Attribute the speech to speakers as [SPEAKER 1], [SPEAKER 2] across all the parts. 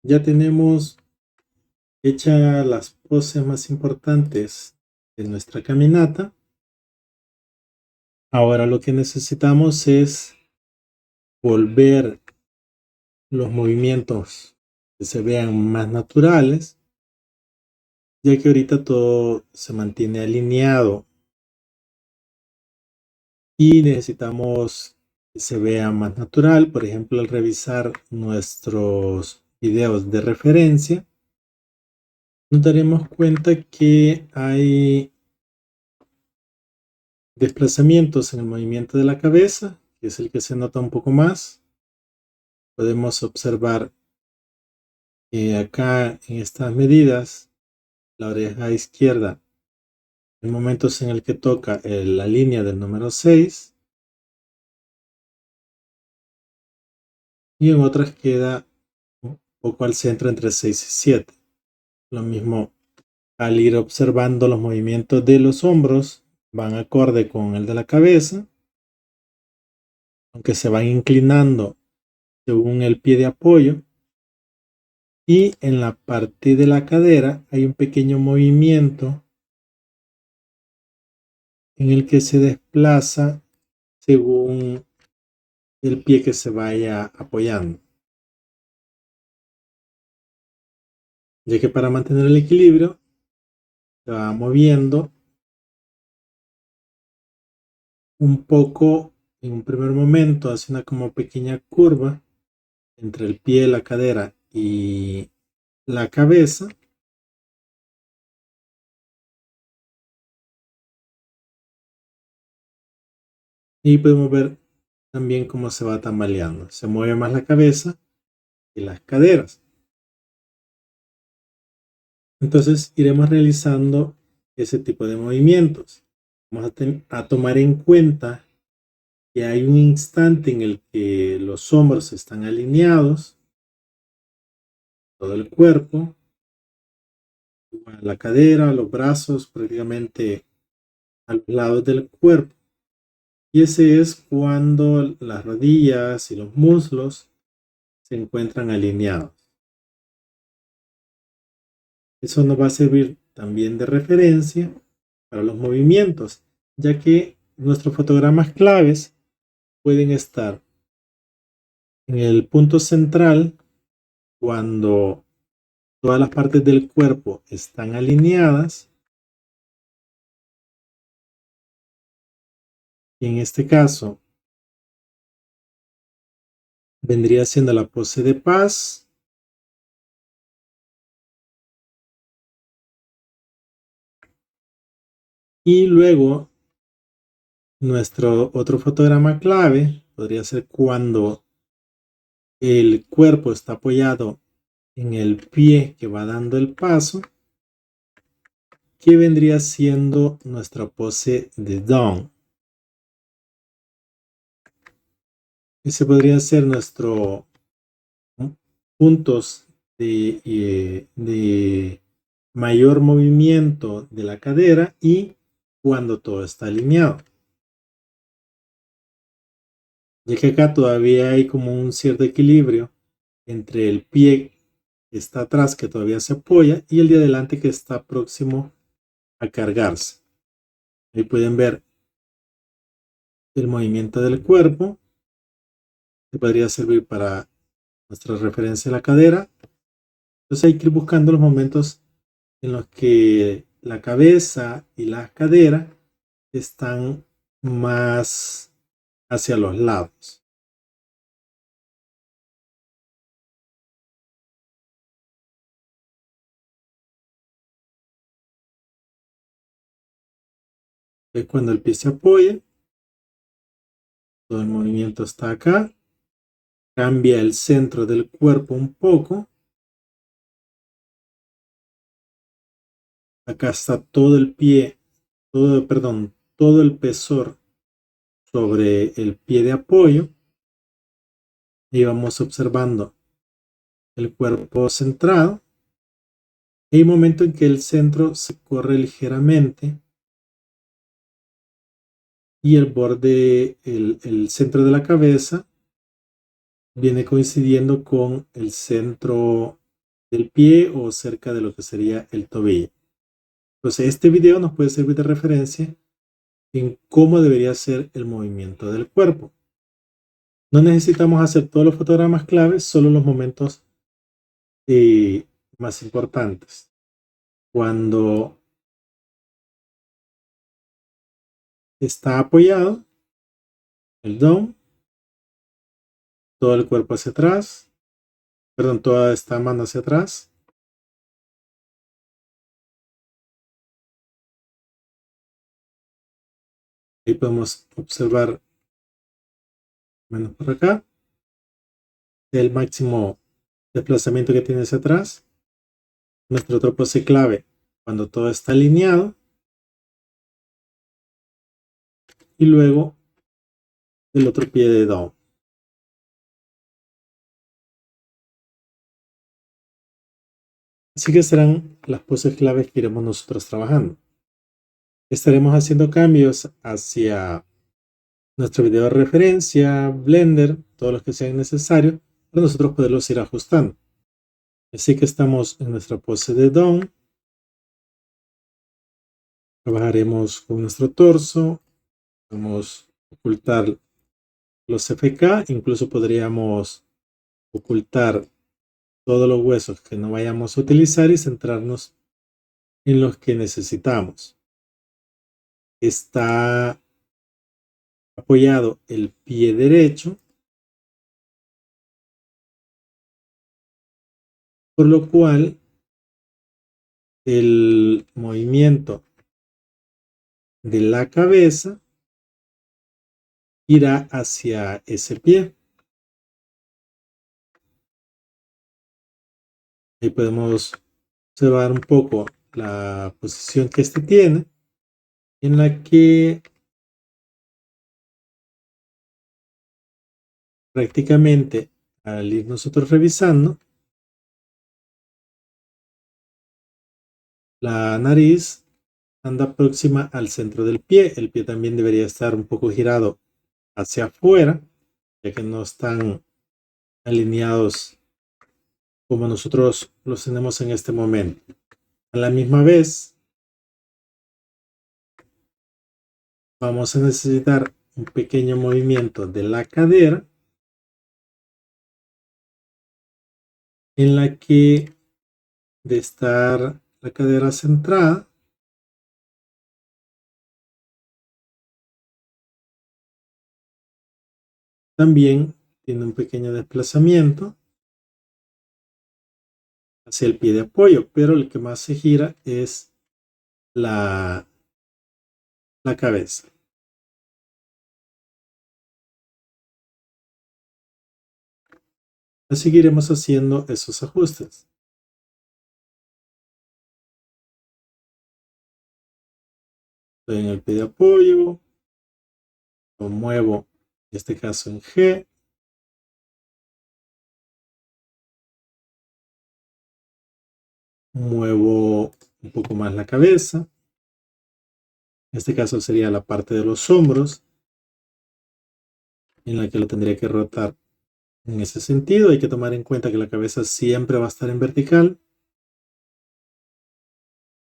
[SPEAKER 1] Ya tenemos hechas las poses más importantes de nuestra caminata. Ahora lo que necesitamos es volver los movimientos que se vean más naturales, ya que ahorita todo se mantiene alineado y necesitamos que se vea más natural. Por ejemplo, al revisar nuestros videos de referencia, nos daremos cuenta que hay desplazamientos en el movimiento de la cabeza, que es el que se nota un poco más. Podemos observar que acá en estas medidas, la oreja izquierda, en momentos en el que toca la línea del número 6 y en otras queda un poco al centro entre 6 y 7. Lo mismo al ir observando los movimientos de los hombros, van acorde con el de la cabeza, aunque se van inclinando según el pie de apoyo. Y en la parte de la cadera hay un pequeño movimiento en el que se desplaza según el pie que se vaya apoyando. Ya que para mantener el equilibrio se va moviendo un poco en un primer momento, hace una como pequeña curva entre el pie, la cadera y la cabeza. Y podemos ver también cómo se va tambaleando. Se mueve más la cabeza y las caderas. Entonces iremos realizando ese tipo de movimientos. Vamos a tomar en cuenta que hay un instante en el que los hombros están alineados, todo el cuerpo, la cadera, los brazos prácticamente a los lados del cuerpo. Y ese es cuando las rodillas y los muslos se encuentran alineados. Eso nos va a servir también de referencia para los movimientos, ya que nuestros fotogramas claves pueden estar en el punto central cuando todas las partes del cuerpo están alineadas. Y en este caso vendría siendo la pose de paz. Y luego nuestro otro fotograma clave podría ser cuando el cuerpo está apoyado en el pie que va dando el paso, que vendría siendo nuestra pose de down. Ese podría ser nuestro puntos de mayor movimiento de la cadera y cuando todo está alineado. Ya que acá todavía hay como un cierto equilibrio entre el pie que está atrás, que todavía se apoya, y el de adelante que está próximo a cargarse. Ahí pueden ver el movimiento del cuerpo, que podría servir para nuestra referencia a la cadera. Entonces hay que ir buscando los momentos en los que la cabeza y la cadera están más hacia los lados. Es cuando el pie se apoya, todo el movimiento está acá, cambia el centro del cuerpo un poco. Acá está todo el pie, todo el pesor sobre el pie de apoyo. Y vamos observando el cuerpo centrado. Hay un momento en que el centro se corre ligeramente y el borde, el centro de la cabeza viene coincidiendo con el centro del pie o cerca de lo que sería el tobillo. Entonces este video nos puede servir de referencia en cómo debería ser el movimiento del cuerpo. No necesitamos hacer todos los fotogramas claves, solo los momentos más importantes. Cuando está apoyado, el down, todo el cuerpo hacia atrás, perdón, toda esta mano hacia atrás. Ahí podemos observar, menos por acá, el máximo desplazamiento que tiene hacia atrás. Nuestra otra pose clave, cuando todo está alineado. Y luego el otro pie de down. Así que serán las poses claves que iremos nosotros trabajando. Estaremos haciendo cambios hacia nuestro video de referencia, Blender, todos los que sean necesarios, para nosotros poderlos ir ajustando. Así que estamos en nuestra pose de down. Trabajaremos con nuestro torso. Vamos a ocultar los FK. Incluso podríamos ocultar todos los huesos que no vayamos a utilizar y centrarnos en los que necesitamos. Está apoyado el pie derecho, por lo cual el movimiento de la cabeza irá hacia ese pie. Ahí podemos observar un poco la posición que este tiene, en la que prácticamente al ir nosotros revisando, la nariz anda próxima al centro del pie. El pie también debería estar un poco girado hacia afuera, ya que no están alineados como nosotros los tenemos en este momento. A la misma vez, vamos a necesitar un pequeño movimiento de la cadera, en la que de estar la cadera centrada, también tiene un pequeño desplazamiento hacia el pie de apoyo, pero el que más se gira es la cabeza. Así que iremos haciendo esos ajustes. Estoy en el pie de apoyo, lo muevo, en este caso en G, muevo un poco más la cabeza, en este caso sería la parte de los hombros, en la que lo tendría que rotar en ese sentido. Hay que tomar en cuenta que la cabeza siempre va a estar en vertical,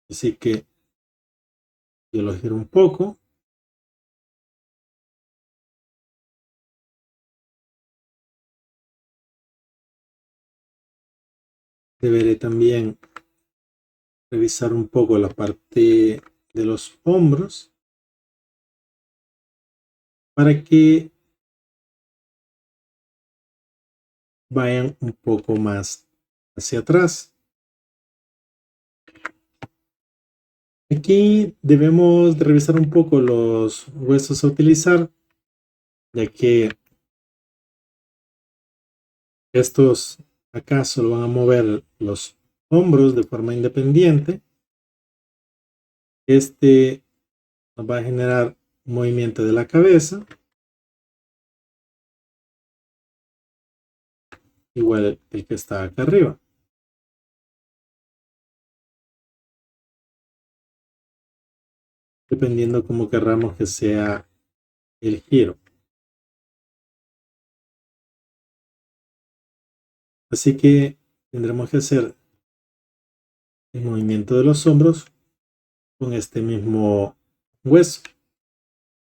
[SPEAKER 1] así que yo lo giro un poco. Deberé también revisar un poco la parte de los hombros para que vayan un poco más hacia atrás. Aquí debemos de revisar un poco los huesos a utilizar, ya que estos acá solo van a mover los hombros de forma independiente. Este nos va a generar un movimiento de la cabeza, igual el que está acá arriba. Dependiendo cómo querramos que sea el giro. Así que tendremos que hacer el movimiento de los hombros con este mismo hueso,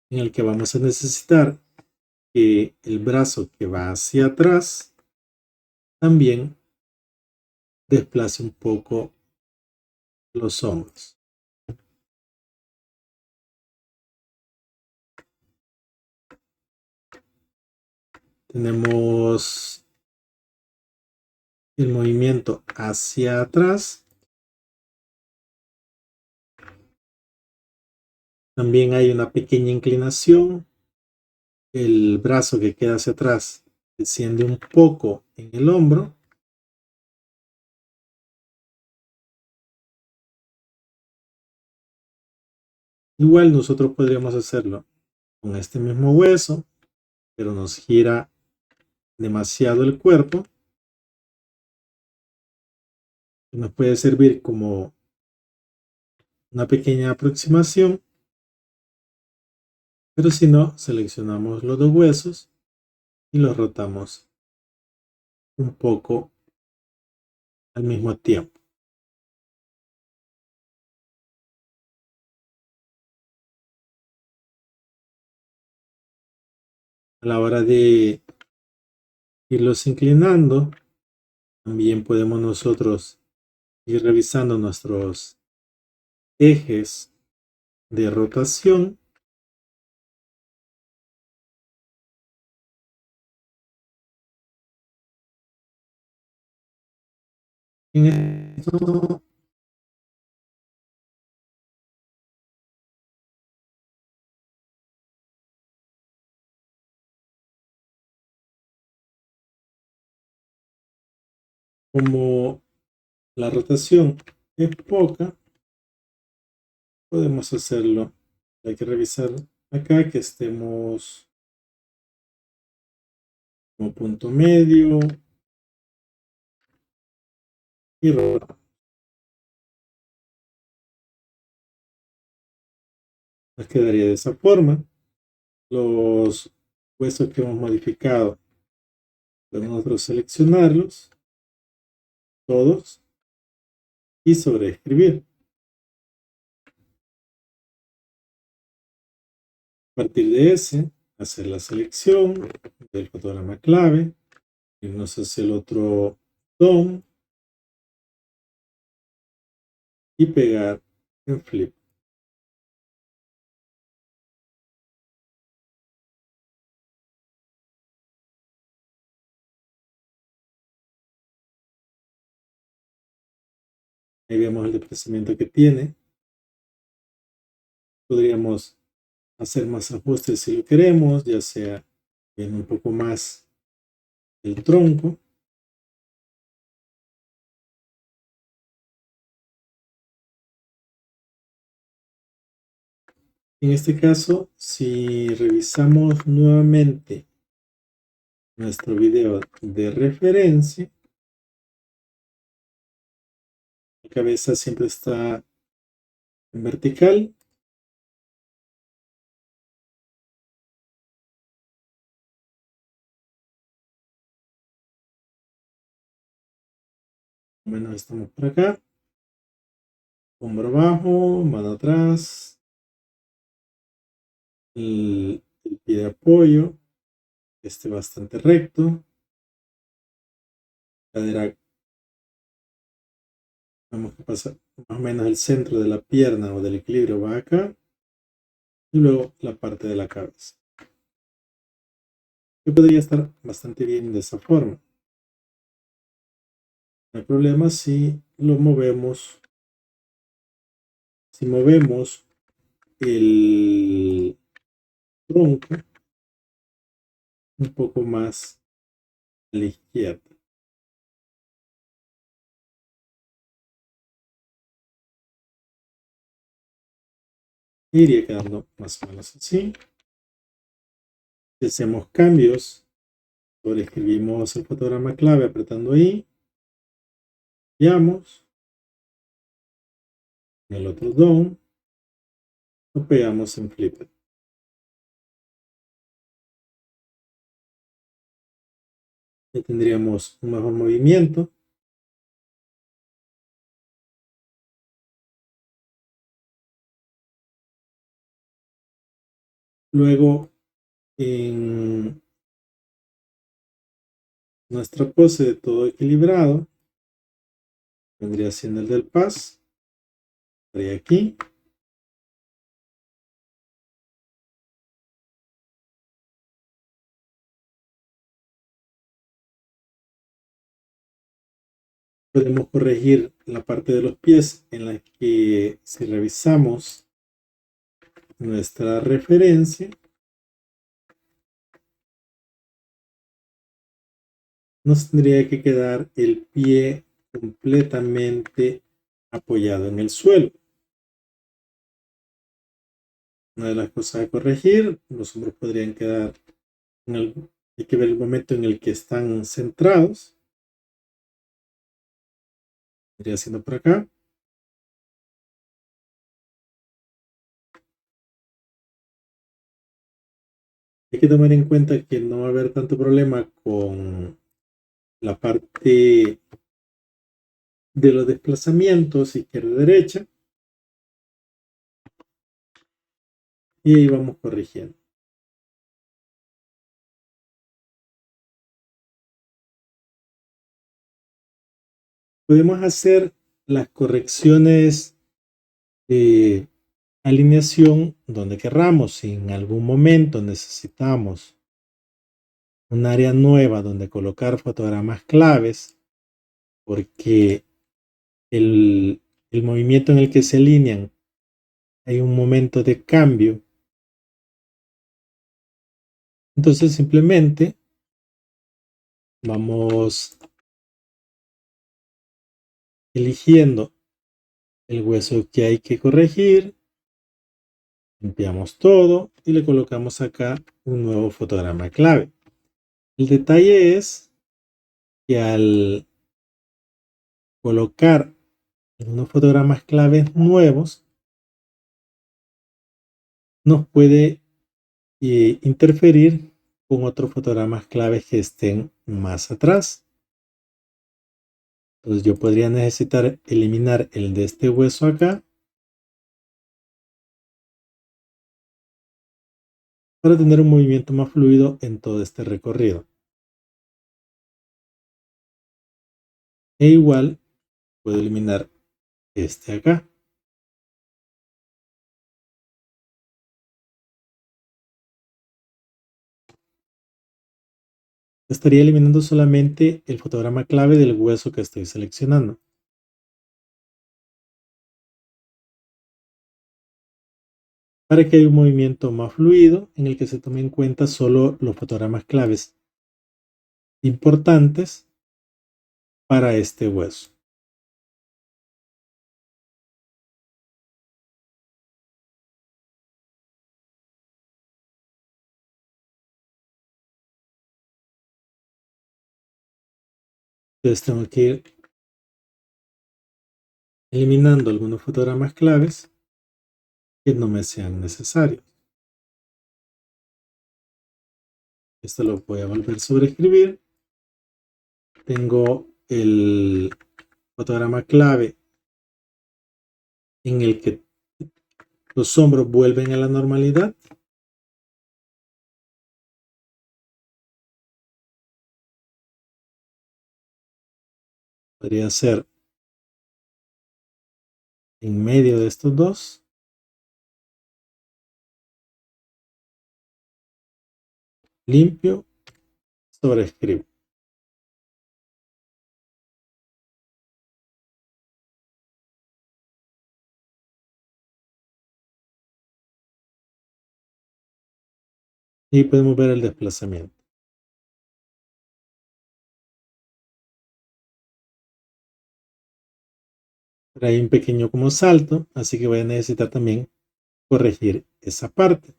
[SPEAKER 1] en el que vamos a necesitar que el brazo que va hacia atrás también desplace un poco los hombros. Tenemos el movimiento hacia atrás. También hay una pequeña inclinación. El brazo que queda hacia atrás desciende un poco en el hombro. Igual nosotros podríamos hacerlo con este mismo hueso, pero nos gira demasiado el cuerpo. Nos puede servir como una pequeña aproximación, pero si no, seleccionamos los dos huesos y los rotamos un poco al mismo tiempo. A la hora de irlos inclinando, también podemos nosotros ir revisando nuestros ejes de rotación. En esto como la rotación es poca, podemos hacerlo. Hay que revisar acá que estemos como punto medio y rotamos. Nos quedaría de esa forma. Los huesos que hemos modificado, podemos nosotros seleccionarlos todos y sobreescribir. A partir de ese, hacer la selección del fotograma clave, irnos hacia el otro DOM y pegar en flip. Ahí vemos el desplazamiento que tiene. Podríamos hacer más ajustes si lo queremos, ya sea viendo un poco más el tronco. En este caso, si revisamos nuevamente nuestro video de referencia, la cabeza siempre está en vertical. Bueno, estamos por acá. Hombro abajo, mano atrás. El pie de apoyo, que esté bastante recto. Cadera, vamos que pasa más o menos el centro de la pierna o del equilibrio va acá. Y luego la parte de la cabeza. Que podría estar bastante bien de esa forma. No hay problema si lo movemos. Si movemos el tronco un poco más a la izquierda. Iría quedando más o menos así. Si hacemos cambios, sobreescribimos el fotograma clave apretando ahí. Copiamos. En el otro DOM lo pegamos en Flipper. Ya tendríamos un mejor movimiento. Luego, en nuestra pose de todo equilibrado, vendría siendo el del paz. Estaría aquí. Podemos corregir la parte de los pies en la que, si revisamos nuestra referencia, nos tendría que quedar el pie completamente apoyado en el suelo. Una de las cosas a corregir, los hombros podrían quedar hay que ver el momento en el que están centrados. Vendría siendo por acá. Hay que tomar en cuenta que no va a haber tanto problema con la parte de los desplazamientos izquierda-derecha. Y ahí vamos corrigiendo. Podemos hacer las correcciones de alineación donde querramos. Si en algún momento necesitamos un área nueva donde colocar fotogramas claves, porque el movimiento en el que se alinean hay un momento de cambio. Entonces simplemente vamos eligiendo el hueso que hay que corregir, limpiamos todo y le colocamos acá un nuevo fotograma clave. El detalle es que al colocar unos fotogramas claves nuevos, nos puede interferir con otros fotogramas claves que estén más atrás. Entonces yo podría necesitar eliminar el de este hueso acá para tener un movimiento más fluido en todo este recorrido. E igual puedo eliminar este acá. Estaría eliminando solamente el fotograma clave del hueso que estoy seleccionando. Para que haya un movimiento más fluido en el que se tome en cuenta solo los fotogramas claves importantes para este hueso. Entonces tengo que ir eliminando algunos fotogramas claves que no me sean necesarios. Esto lo voy a volver a sobreescribir. Tengo el fotograma clave en el que los hombros vuelven a la normalidad. Podría ser en medio de estos dos. Limpio, sobreescribo. Y podemos ver el desplazamiento. Pero hay un pequeño como salto, así que voy a necesitar también corregir esa parte.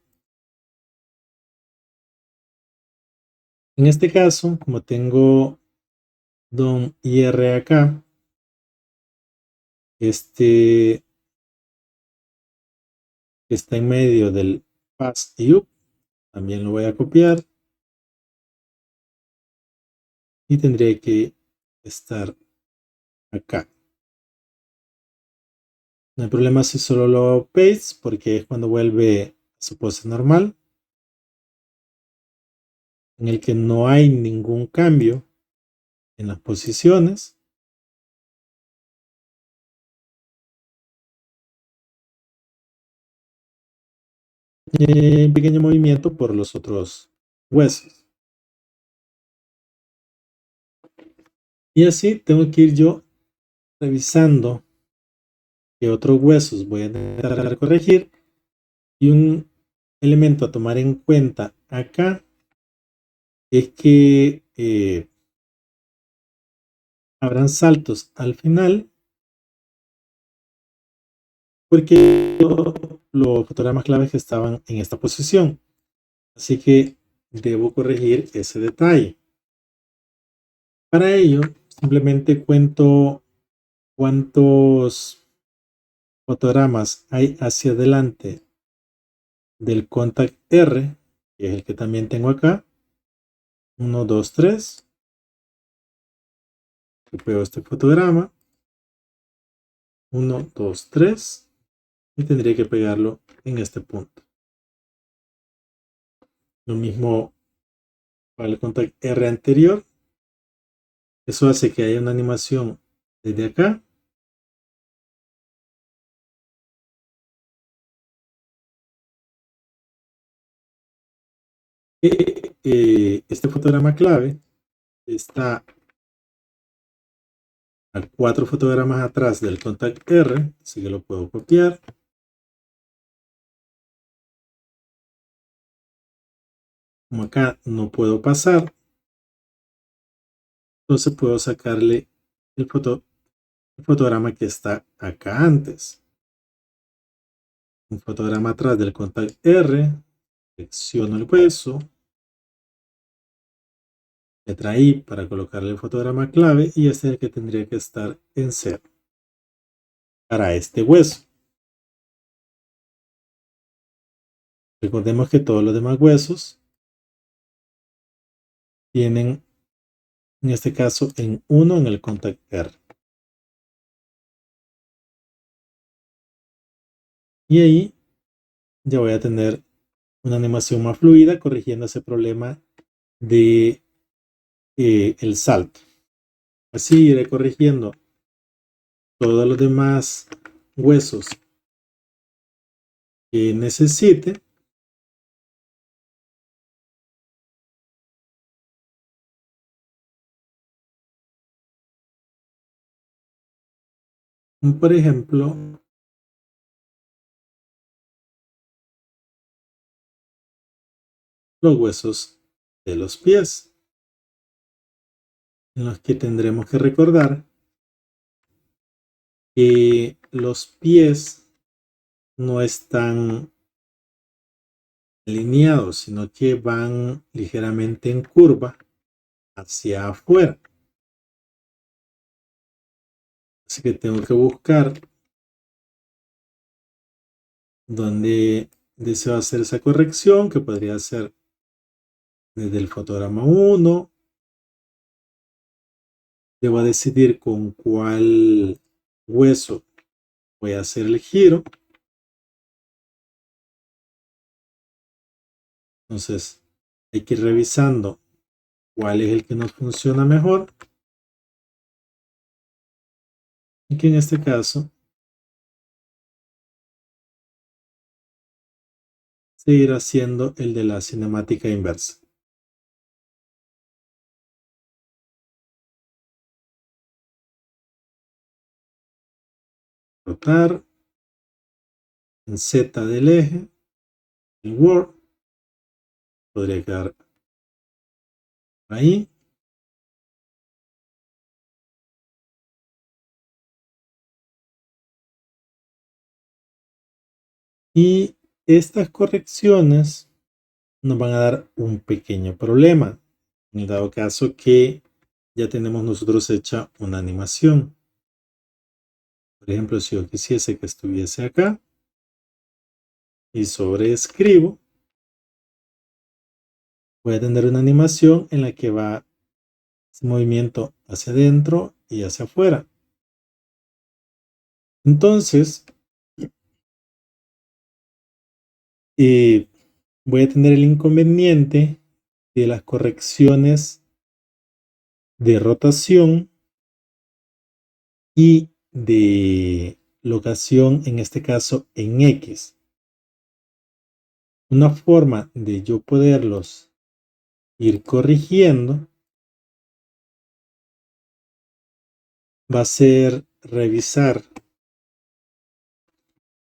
[SPEAKER 1] En este caso, como tengo DOM IR acá, este está en medio del pass y up, también lo voy a copiar y tendría que estar acá. No hay problema si solo lo paste porque es cuando vuelve a su pose normal. en el que no hay ningún cambio en las posiciones. Un pequeño movimiento por los otros huesos. Y así tengo que ir yo revisando qué otros huesos voy a intentar corregir. Y un elemento a tomar en cuenta acá es que habrán saltos al final porque los fotogramas claves estaban en esta posición. Así que debo corregir ese detalle. Para ello, simplemente cuento cuántos fotogramas hay hacia adelante del contact R, que es el que también tengo acá. 1, 2, 3. Pego este fotograma. 1, 2, 3. Y tendría que pegarlo en este punto. Lo mismo para el contact R anterior. Eso hace que haya una animación desde acá. Este fotograma clave está a 4 fotogramas atrás del contact R, así que lo puedo copiar. Como acá no puedo pasar, entonces puedo sacarle el fotograma que está acá antes. Un fotograma atrás del contact R, selecciono el hueso, letra I para colocarle el fotograma clave y este es el que tendría que estar en 0 para este hueso. Recordemos que todos los demás huesos tienen, en este caso, en 1 en el contact R. Y ahí ya voy a tener una animación más fluida corrigiendo ese problema de el salto. Así iré corrigiendo todos los demás huesos que necesite. Por ejemplo, los huesos de los pies, en los que tendremos que recordar que los pies no están alineados, sino que van ligeramente en curva hacia afuera. Así que tengo que buscar dónde deseo hacer esa corrección, que podría ser desde el fotograma 1. Debo decidir con cuál hueso voy a hacer el giro. Entonces hay que ir revisando cuál es el que nos funciona mejor. Y que en este caso seguirá haciendo el de la cinemática inversa. Rotar en Z del eje, en Word, podría quedar ahí. Y estas correcciones nos van a dar un pequeño problema, en dado caso que ya tenemos nosotros hecha una animación. Por ejemplo, si yo quisiese que estuviese acá y sobreescribo, voy a tener una animación en la que va ese movimiento hacia adentro y hacia afuera. Entonces, voy a tener el inconveniente de las correcciones de rotación y de locación, en este caso en X. Una forma de yo poderlos ir corrigiendo va a ser revisar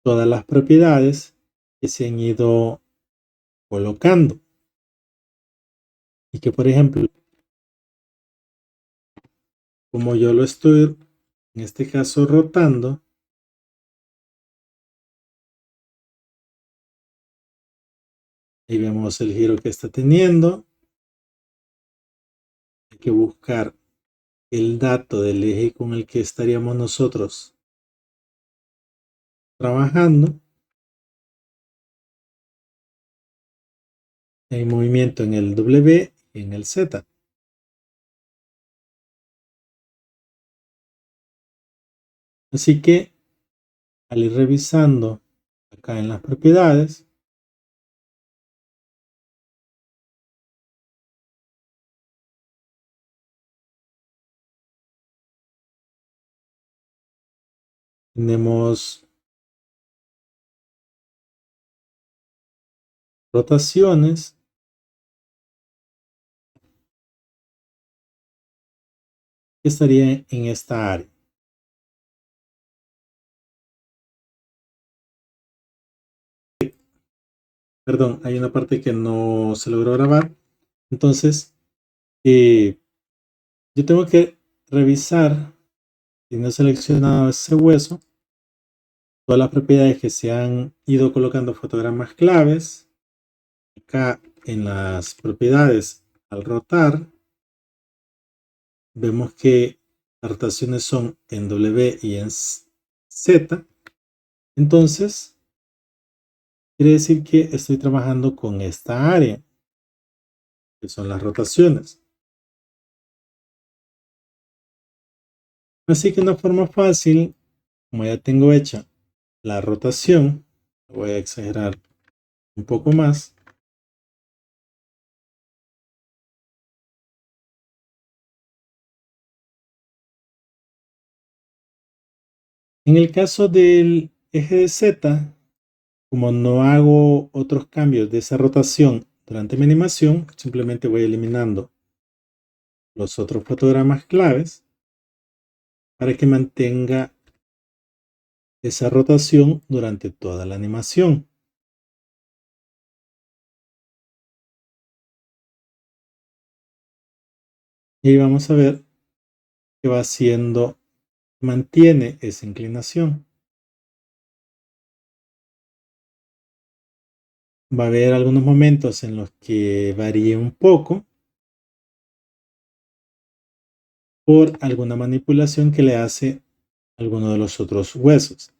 [SPEAKER 1] todas las propiedades que se han ido colocando y que, por ejemplo, como yo lo estoy en este caso rotando, ahí vemos el giro que está teniendo. Hay que buscar el dato del eje con el que estaríamos nosotros trabajando. Hay movimiento en el W y en el Z. Así que al ir revisando acá en las propiedades, tenemos rotaciones que estaría en esta área. Perdón, hay una parte que no se logró grabar. Entonces, yo tengo que revisar, si no he seleccionado ese hueso, todas las propiedades que se han ido colocando fotogramas claves. Acá en las propiedades, al rotar, vemos que las rotaciones son en W y en Z. Entonces, quiere decir que estoy trabajando con esta área, que son las rotaciones. Así que una forma fácil, como ya tengo hecha la rotación, voy a exagerar un poco más. En el caso del eje de Z, como no hago otros cambios de esa rotación durante mi animación, simplemente voy eliminando los otros fotogramas claves para que mantenga esa rotación durante toda la animación. Y vamos a ver que va haciendo, mantiene esa inclinación. Va a haber algunos momentos en los que varíe un poco por alguna manipulación que le hace alguno de los otros huesos.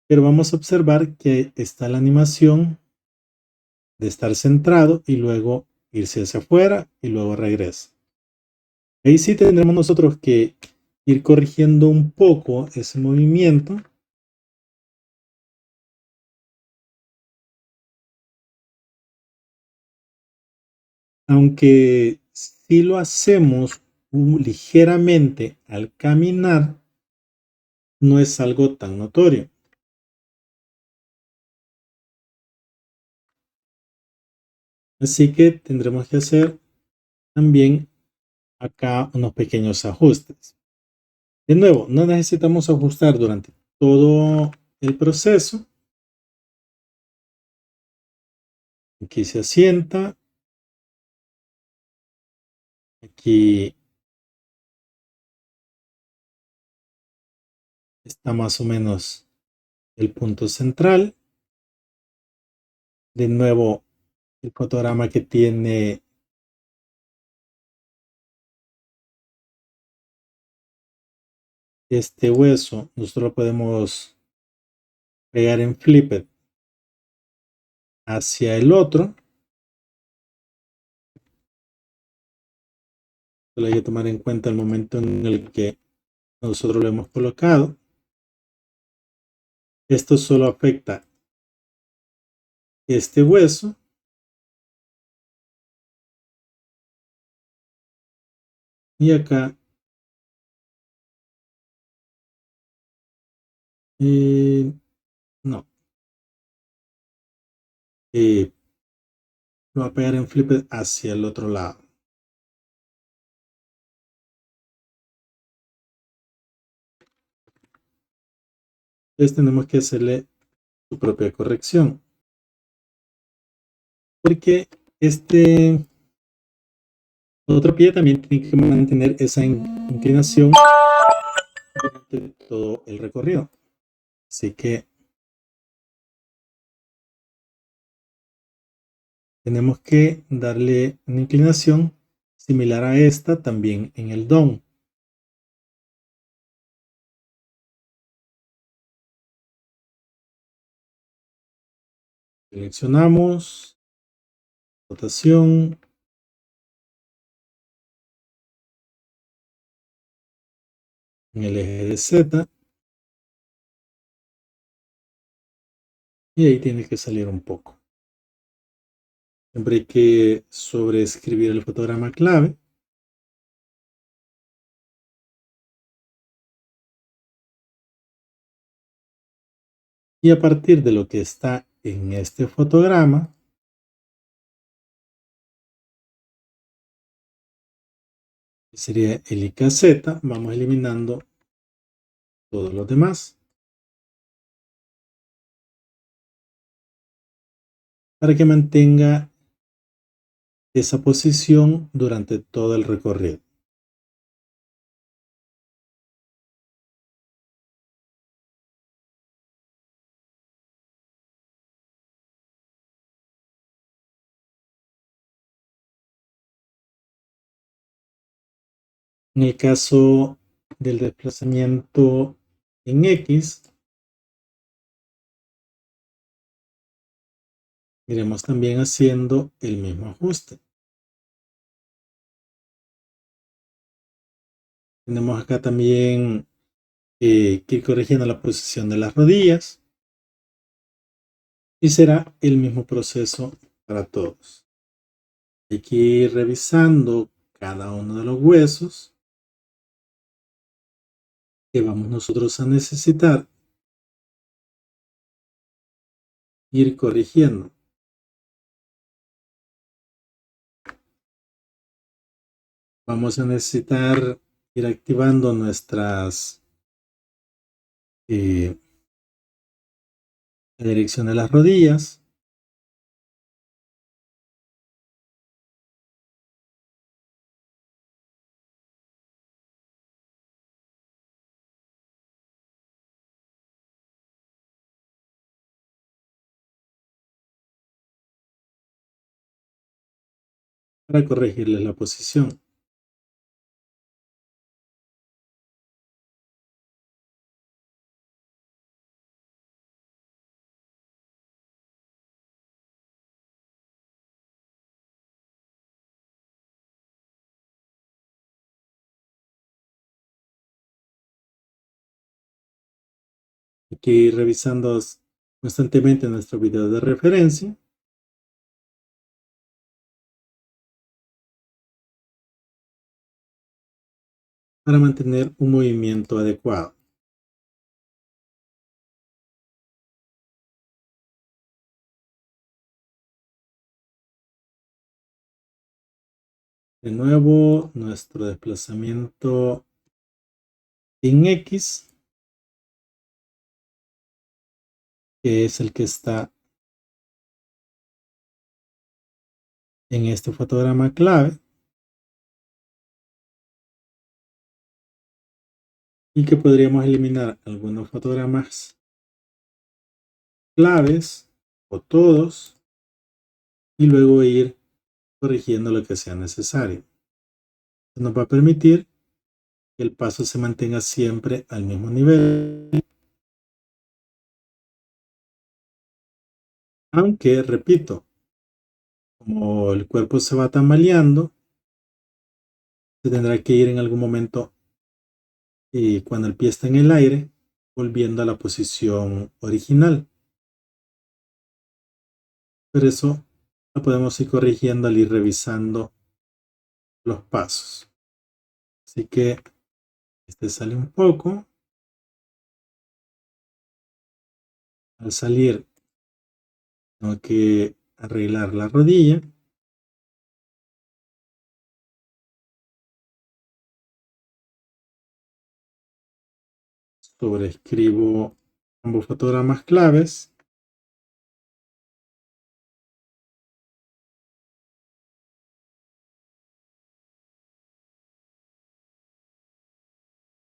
[SPEAKER 1] Pero vamos a observar que está la animación de estar centrado y luego irse hacia afuera y luego regresa. Ahí sí tendremos nosotros que ir corrigiendo un poco ese movimiento. Aunque si lo hacemos ligeramente al caminar, no es algo tan notorio. Así que tendremos que hacer también acá unos pequeños ajustes. De nuevo, no necesitamos ajustar durante todo el proceso. Aquí se asienta. Aquí está más o menos el punto central. De nuevo, el fotograma que tiene este hueso, nosotros lo podemos pegar en flipper hacia el otro. Solo hay que tomar en cuenta el momento en el que nosotros lo hemos colocado. Esto solo afecta este hueso Y acá no, lo voy a pegar en flip hacia el otro lado. Entonces tenemos que hacerle su propia corrección. Porque este otro pie también tiene que mantener esa inclinación durante todo el recorrido. Así que tenemos que darle una inclinación similar a esta también en el don. Seleccionamos rotación, en el eje de Z, y ahí tiene que salir un poco. Siempre hay que sobreescribir el fotograma clave. Y a partir de lo que está en este fotograma, que sería el IKZ, vamos eliminando todos los demás para que mantenga esa posición durante todo el recorrido. En el caso del desplazamiento en X, iremos también haciendo el mismo ajuste. Tenemos acá también que ir corrigiendo la posición de las rodillas y será el mismo proceso para todos. Hay que ir revisando cada uno de los huesos que vamos nosotros a necesitar ir corrigiendo. Vamos a necesitar ir activando nuestras la dirección de las rodillas. Para corregirles la posición. Hay que ir revisando constantemente nuestro video de referencia. Para mantener un movimiento adecuado. De nuevo, nuestro desplazamiento en X, que es el que está en este fotograma clave, y que podríamos eliminar algunos fotogramas claves o todos y luego ir corrigiendo lo que sea necesario. Esto nos va a permitir que el paso se mantenga siempre al mismo nivel, aunque, repito, como el cuerpo se va tambaleando, se tendrá que ir en algún momento cuando el pie está en el aire, volviendo a la posición original. Pero eso lo podemos ir corrigiendo al ir revisando los pasos. Así que este sale un poco. Al salir tengo que arreglar la rodilla. Sobreescribo ambos fotogramas claves.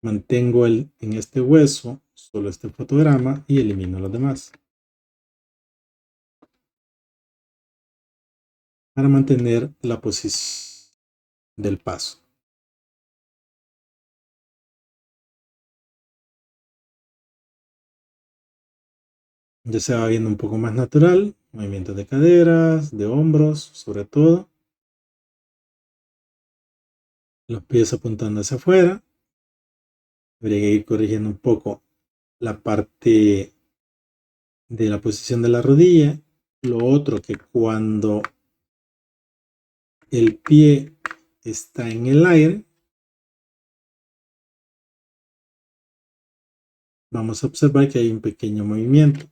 [SPEAKER 1] Mantengo en este hueso solo este fotograma y elimino los demás. Para mantener la posición del paso. Ya se va viendo un poco más natural. Movimientos de caderas, de hombros, sobre todo. Los pies apuntando hacia afuera. Habría que ir corrigiendo un poco la parte de la posición de la rodilla. Lo otro, que cuando el pie está en el aire, vamos a observar que hay un pequeño movimiento.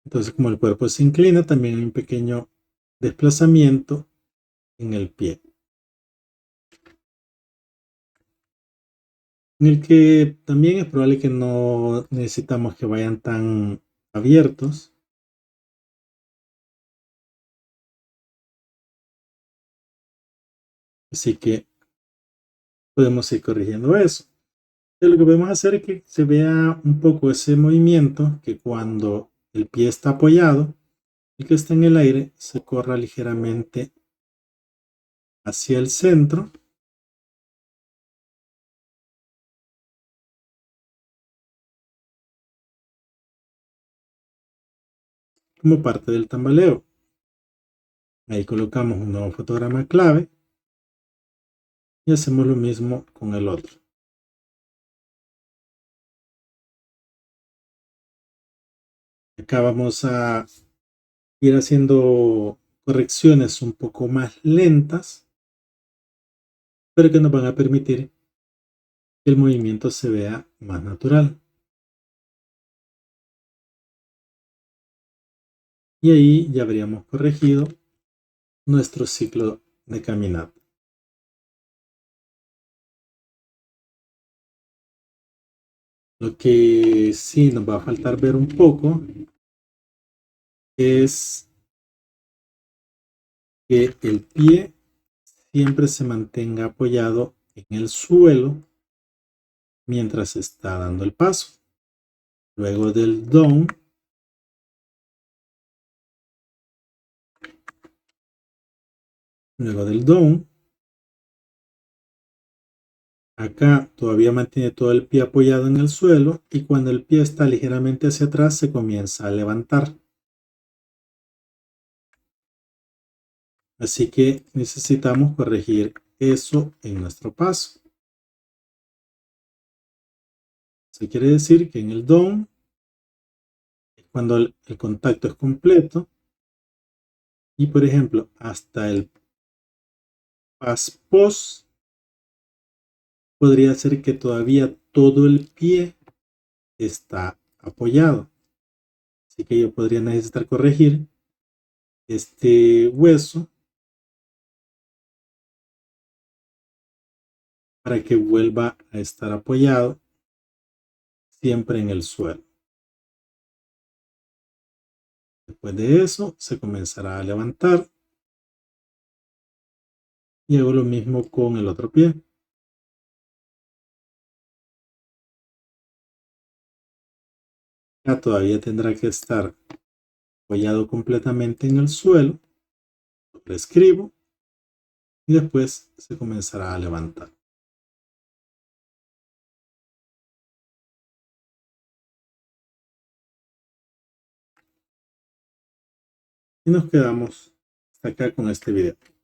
[SPEAKER 1] Entonces, como el cuerpo se inclina, también hay un pequeño desplazamiento en el pie, en el que también es probable que no necesitamos que vayan tan abiertos. Así que podemos ir corrigiendo eso. Lo que podemos hacer es que se vea un poco ese movimiento, que cuando el pie está apoyado y que está en el aire, se corra ligeramente hacia el centro, como parte del tambaleo. Ahí colocamos un nuevo fotograma clave y hacemos lo mismo con el otro. Acá vamos a ir haciendo correcciones un poco más lentas, pero que nos van a permitir que el movimiento se vea más natural. Y ahí ya habríamos corregido nuestro ciclo de caminata. Lo que sí nos va a faltar ver un poco es que el pie siempre se mantenga apoyado en el suelo mientras está dando el paso. Luego del down, acá todavía mantiene todo el pie apoyado en el suelo y cuando el pie está ligeramente hacia atrás se comienza a levantar. Así que necesitamos corregir eso en nuestro paso. Eso quiere decir que en el down, cuando el contacto es completo, y por ejemplo hasta el pass post, podría ser que todavía todo el pie está apoyado. Así que yo podría necesitar corregir este hueso para que vuelva a estar apoyado siempre en el suelo. Después de eso se comenzará a levantar y hago lo mismo con el otro pie. Ya todavía tendrá que estar apoyado completamente en el suelo. Lo escribo y después se comenzará a levantar. Y nos quedamos hasta acá con este video.